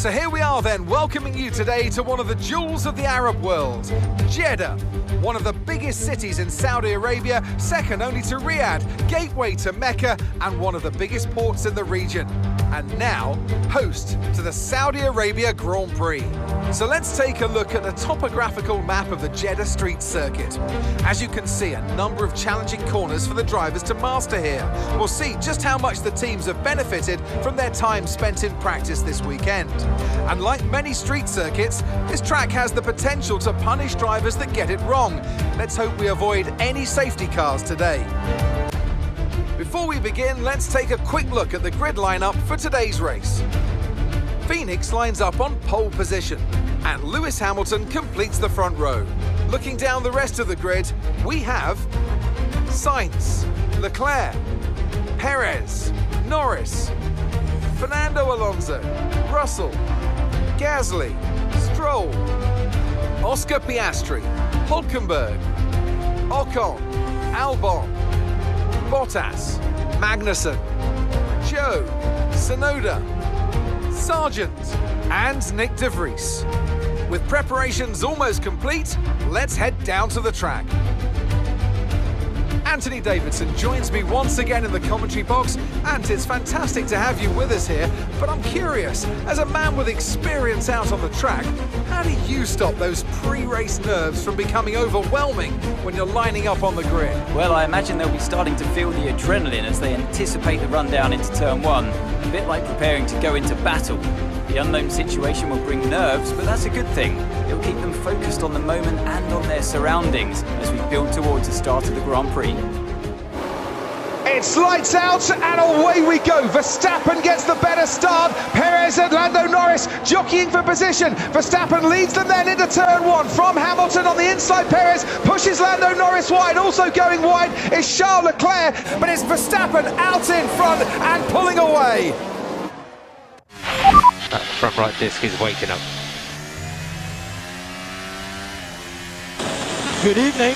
So here we are then, welcoming you today to one of the jewels of the Arab world, Jeddah, one of the biggest cities in Saudi Arabia, second only to Riyadh, gateway to Mecca, and one of the biggest ports in the region. And now, host to the Saudi Arabia Grand Prix. So let's take a look at the topographical map of the Jeddah street circuit. As you can see, a number of challenging corners for the drivers to master here. We'll see just how much the teams have benefited from their time spent in practice this weekend. And like many street circuits, this track has the potential to punish drivers that get it wrong. Let's hope we avoid any safety cars today. Before we begin, let's take a quick look at the grid lineup for today's race. Phoenix lines up on pole position, and Lewis Hamilton completes the front row. Looking down the rest of the grid, we have Sainz, Leclerc, Perez, Norris, Fernando Alonso, Russell, Gasly, Stroll, Oscar Piastri, Hülkenberg, Ocon, Albon, Bottas, Magnussen, Joe, Tsunoda, Sargent, and Nick de Vries. With preparations almost complete, let's head down to the track. Anthony Davidson joins me once again in the commentary box, and it's fantastic to have you with us here, but I'm curious, as a man with experience out on the track, how do you stop those pre-race nerves from becoming overwhelming when you're lining up on the grid? Well, I imagine they'll be starting to feel the adrenaline as they anticipate the run down into turn one, a bit like preparing to go into battle. The unknown situation will bring nerves, but that's a good thing. It'll keep them focused on the moment and on their surroundings as we build towards the start of the Grand Prix. It's lights out and away we go. Verstappen gets the better start. Perez and Lando Norris jockeying for position. Verstappen leads them then into turn one. From Hamilton on the inside, Perez pushes Lando Norris wide. Also going wide is Charles Leclerc, but it's Verstappen out in front and pulling away. That front right disc is waking up. Good evening.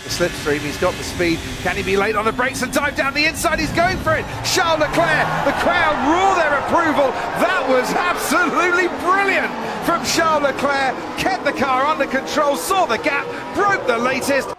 The slipstream, he's got the speed. Can he be late on the brakes and dive down the inside? He's going for it. Charles Leclerc, the crowd roar their approval. That was absolutely brilliant from Charles Leclerc. Kept the car under control, saw the gap, broke the latest.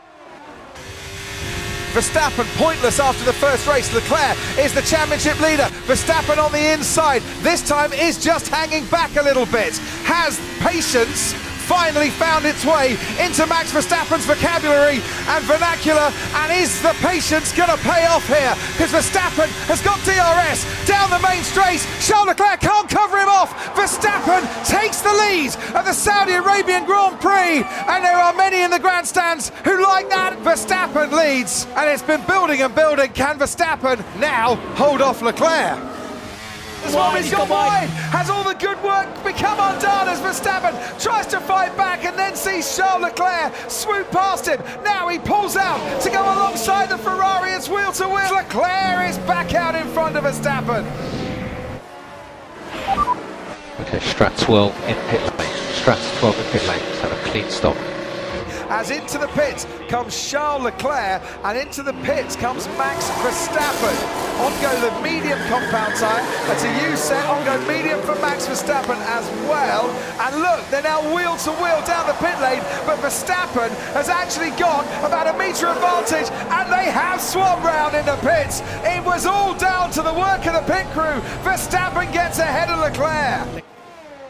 Verstappen pointless after the first race. Leclerc is the championship leader. Verstappen on the inside. This time is just hanging back a little bit. Has patience finally found its way into Max Verstappen's vocabulary and vernacular, and is the patience going to pay off here? Because Verstappen has got DRS down the main straight. Charles Leclerc can't cover him off. Verstappen takes the lead at the Saudi Arabian Grand Prix, and there are many in the grandstands who like that. Verstappen leads, and it's been building and building. Can Verstappen now hold off Leclerc? He's gone wide. Has all the good work become undone as Verstappen tries to fight back and then sees Charles Leclerc swoop past him? Now he pulls out to go alongside the Ferrari. It's wheel to wheel. Leclerc is back out in front of Verstappen. Okay, Strat 12 in pit lane. Strat 12 in pit lane. Let's have a clean stop. As into the pit comes Charles Leclerc, and into the pits comes Max Verstappen. On go the medium compound tyre. That's a U set. On go medium for Max Verstappen as well. And look, they're now wheel to wheel down the pit lane, but Verstappen has actually got about a metre advantage, and they have swapped round in the pits. It was all down to the work of the pit crew. Verstappen gets ahead of Leclerc.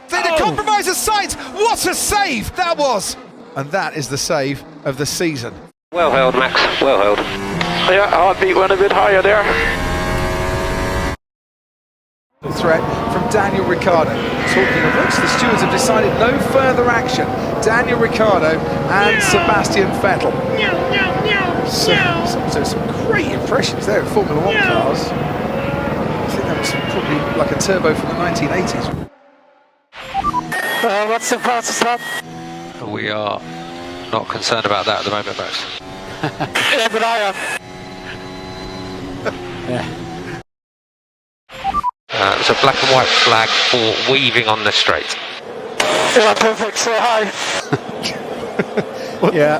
Then a compromise of Sainz. What a save that was! And that is the save of the season. Well held, Max. Well held. Yeah, heartbeat went a bit higher there. Threat from Daniel Ricciardo. Talking of which, the stewards have decided no further action. Daniel Ricciardo and Sebastian Vettel. So some great impressions there of Formula One cars. I think that was probably like a turbo from the 1980s. What's the fastest lap? We are not concerned about that at the moment, Max. Yeah, but I am. There's a black and white flag for weaving on the straight. Yeah, perfect. Say hi. Yeah.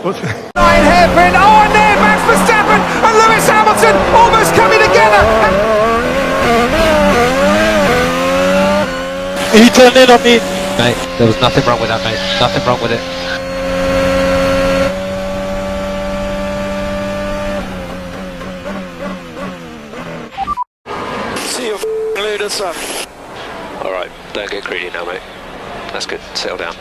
Nine hairpin. Oh, and there, Max Verstappen and Lewis Hamilton almost coming together. He turned in on me. Mate, there was nothing wrong with that, mate. Nothing wrong with it. See you later, son. Alright, don't get greedy now, mate. That's good. Settle down.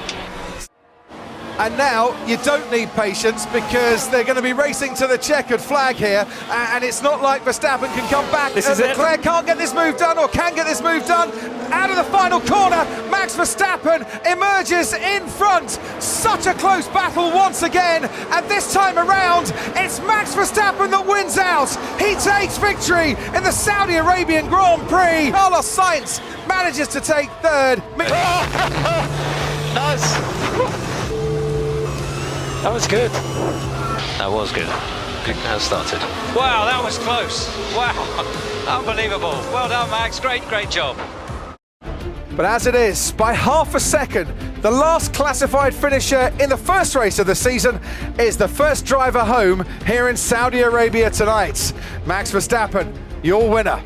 And now you don't need patience because they're going to be racing to the checkered flag here, and it's not like Verstappen can come back. This is it. Leclerc can't get this move done, or can get this move done. Out of the final corner, Max Verstappen emerges in front. Such a close battle once again, and this time around, it's Max Verstappen that wins out. He takes victory in the Saudi Arabian Grand Prix. Carlos Sainz manages to take third. Nice. That was good. That was good. Good now started. Wow, that was close. Wow, unbelievable. Well done, Max. Great job. But as it is, by half a second, the last classified finisher in the first race of the season is the first driver home here in Saudi Arabia tonight. Max Verstappen, your winner.